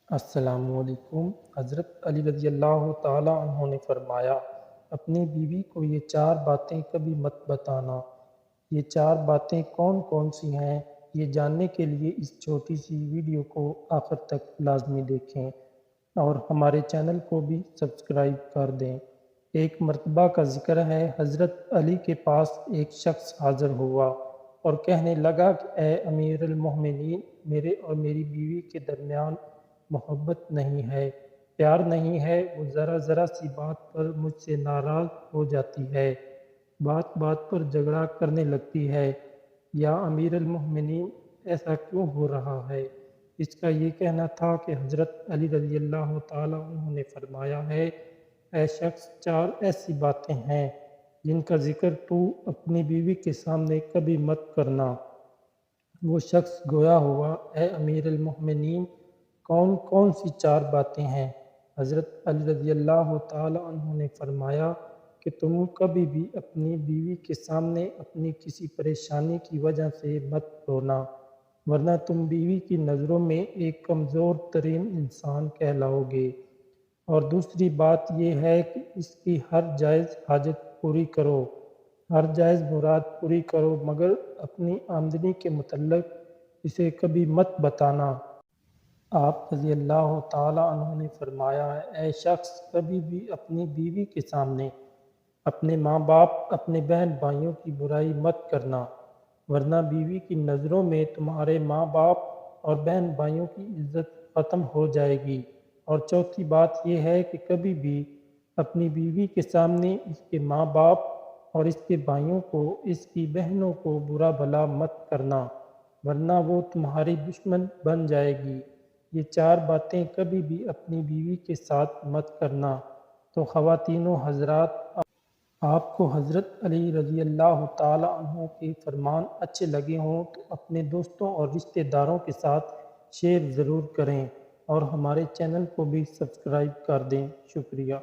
السلام علیکم۔ حضرت علی رضی اللہ تعالیٰ عنہ نے فرمایا، اپنی بیوی کو یہ 4 باتیں کبھی مت بتانا۔ یہ 4 باتیں کون کون سی ہیں، یہ جاننے کے لیے اس چھوٹی سی ویڈیو کو آخر تک لازمی دیکھیں اور ہمارے چینل کو بھی سبسکرائب کر دیں۔ ایک مرتبہ کا ذکر ہے، حضرت علی کے پاس ایک شخص حاضر ہوا اور کہنے لگا کہ اے امیر المومنین، میرے اور میری بیوی کے درمیان محبت نہیں ہے، پیار نہیں ہے، وہ ذرا سی بات پر مجھ سے ناراض ہو جاتی ہے، بات بات پر جھگڑا کرنے لگتی ہے۔ یا امیر المومنین، ایسا کیوں ہو رہا ہے؟ اس کا یہ کہنا تھا کہ حضرت علی رضی اللہ تعالیٰ عنہ نے فرمایا ہے، اے شخص، 4 ایسی باتیں ہیں جن کا ذکر تو اپنی بیوی کے سامنے کبھی مت کرنا۔ وہ شخص گویا ہوا، اے امیر المومنین، کون کون سی 4 باتیں ہیں؟ حضرت علی رضی اللہ تعالیٰ عنہ نے فرمایا کہ تم کبھی بھی اپنی بیوی کے سامنے اپنی کسی پریشانی کی وجہ سے مت رونا، ورنہ تم بیوی کی نظروں میں ایک کمزور ترین انسان کہلاؤ گے۔ اور دوسری بات یہ ہے کہ اس کی ہر جائز حاجت پوری کرو، ہر جائز مراد پوری کرو، مگر اپنی آمدنی کے متعلق اسے کبھی مت بتانا۔ آپ رضی اللہ تعالیٰ عنہ نے فرمایا ہے، اے شخص، کبھی بھی اپنی بیوی کے سامنے اپنے ماں باپ، اپنے بہن بھائیوں کی برائی مت کرنا، ورنہ بیوی کی نظروں میں تمہارے ماں باپ اور بہن بھائیوں کی عزت ختم ہو جائے گی۔ اور چوتھی بات یہ ہے کہ کبھی بھی اپنی بیوی کے سامنے اس کے ماں باپ اور اس کے بھائیوں کو، اس کی بہنوں کو برا بھلا مت کرنا، ورنہ وہ تمہاری دشمن بن جائے گی۔ یہ 4 باتیں کبھی بھی اپنی بیوی کے ساتھ مت کرنا۔ تو خواتین و حضرات، آپ کو حضرت علی رضی اللہ تعالیٰ عنہ کے فرمان اچھے لگے ہوں تو اپنے دوستوں اور رشتہ داروں کے ساتھ شیئر ضرور کریں اور ہمارے چینل کو بھی سبسکرائب کر دیں۔ شکریہ۔